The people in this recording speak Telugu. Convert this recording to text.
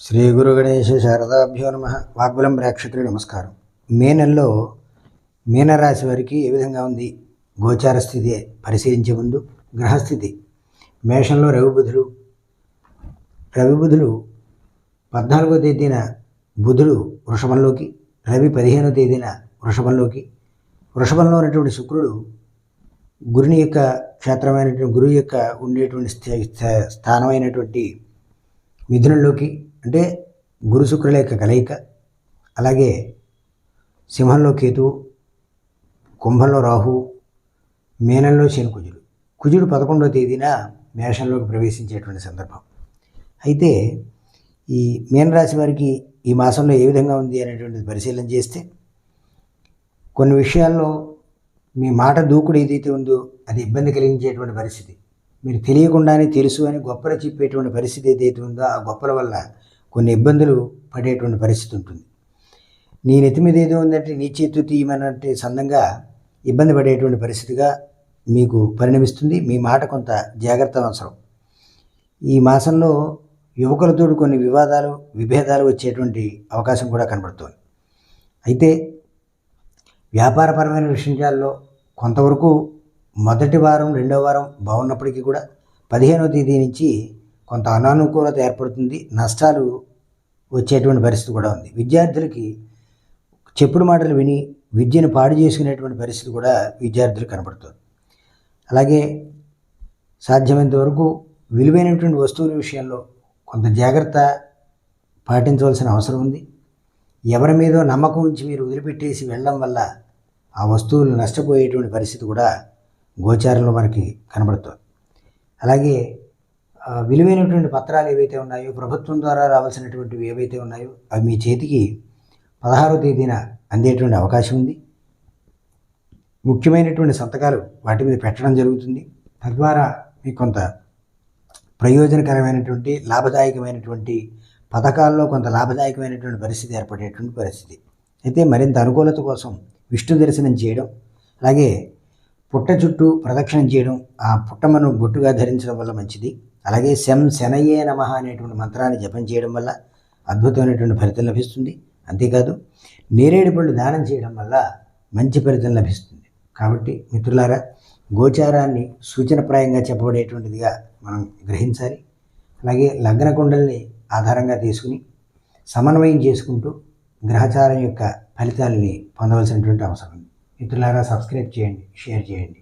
శ్రీ గురు గణేశ శారదాభ్యో నమ. వాగ్బలం ప్రేక్షకులు నమస్కారం. మే నెలలో మీనరాశి వారికి ఏ విధంగా ఉంది గోచార స్థితి పరిశీలించే ముందు గ్రహస్థితి. మేషంలో రవి బుధులు 14వ తేదీన బుధుడు వృషభంలోకి, రవి 15వ తేదీన వృషభంలో ఉన్నటువంటి శుక్రుడు గురుని యొక్క క్షేత్రమైనటువంటి గురువు యొక్క ఉండేటువంటి స్థానమైనటువంటి మిథునంలోకి, అంటే గురు శుక్రుల యొక్క కలయిక. అలాగే సింహంలో కేతువు, కుంభంలో రాహు, మీనంలో శని కుజుడు 11వ తేదీన మేషంలోకి ప్రవేశించేటువంటి సందర్భం. అయితే ఈ మీనరాశి వారికి ఈ మాసంలో ఏ విధంగా ఉంది అనేటువంటిది పరిశీలన చేస్తే, కొన్ని విషయాల్లో మీ మాట దూకుడు ఏదైతే ఉందో అది ఇబ్బంది కలిగించేటువంటి పరిస్థితి. మీరు తెలియకుండానే తెలుసు అని గొప్పలు చెప్పేటువంటి పరిస్థితి ఏదైతే ఉందో ఆ గొప్పల వల్ల కొన్ని ఇబ్బందులు పడేటువంటి పరిస్థితి ఉంటుంది. నీ నెత్తి మీద ఏదో ఉందంటే నీ చేతు తీయమన్నట్టు సందంగా ఇబ్బంది పడేటువంటి పరిస్థితిగా మీకు పరిణమిస్తుంది. మీ మాట కొంత జాగ్రత్త అవసరం. ఈ మాసంలో యువకులతో కొన్ని విభేదాలు వచ్చేటువంటి అవకాశం కూడా కనబడుతుంది. అయితే వ్యాపారపరమైన విషయాల్లో కొంతవరకు మొదటి వారం రెండవ వారం బాగున్నప్పటికీ కూడా 15వ తేదీ నుంచి కొంత అనానుకూలత ఏర్పడుతుంది. నష్టాలు వచ్చేటువంటి పరిస్థితి కూడా ఉంది. విద్యార్థులకి చెప్పుడు మాటలు విని విద్యను పాడు చేసుకునేటువంటి పరిస్థితి కూడా విద్యార్థులకు కనబడుతుంది. అలాగే సాధ్యమైనంత వరకు విలువైనటువంటి వస్తువుల విషయంలో కొంత జాగ్రత్త పాటించవలసిన అవసరం ఉంది. ఎవరి మీదో నమ్మకం ఉంచి మీరు వదిలిపెట్టేసి వెళ్ళడం వల్ల ఆ వస్తువులు నష్టపోయేటువంటి పరిస్థితి కూడా గోచారంలో మనకి కనబడుతుంది. అలాగే విలువైనటువంటి పత్రాలు ఏవైతే ఉన్నాయో, ప్రభుత్వం ద్వారా రావాల్సినటువంటివి ఏవైతే ఉన్నాయో అవి మీ చేతికి 16వ తేదీన అందేటువంటి అవకాశం ఉంది. ముఖ్యమైనటువంటి సంతకాలు వాటి మీద పెట్టడం జరుగుతుంది. తద్వారా మీకు కొంత ప్రయోజనకరమైనటువంటి లాభదాయకమైనటువంటి పథకాల్లో కొంత లాభదాయకమైనటువంటి పరిస్థితి ఏర్పడేటువంటి పరిస్థితి. అయితే మరింత అనుకూలత కోసం విష్ణు దర్శనం చేయడం, అలాగే పుట్ట చుట్టూ ప్రదక్షిణం చేయడం, ఆ పుట్టమను బొట్టుగా ధరించడం వల్ల మంచిది. అలాగే శనయే నమః అనేటువంటి మంత్రాన్ని జపం చేయడం వల్ల అద్భుతమైనటువంటి ఫలితం లభిస్తుంది. అంతేకాదు నేరేడు పళ్ళు దానం చేయడం వల్ల మంచి ఫలితం లభిస్తుంది. కాబట్టి మిత్రులారా, గోచారాన్ని సూచనప్రాయంగా చెప్పబడేటువంటిదిగా మనం గ్రహించాలి. అలాగే లగ్న కుండల్ని ఆధారంగా తీసుకుని సమన్వయం చేసుకుంటూ గ్రహచారం యొక్క ఫలితాలని పొందవలసినటువంటి అవసరం ఉంది. మిత్రులారా, సబ్స్క్రైబ్ చేయండి, షేర్ చేయండి.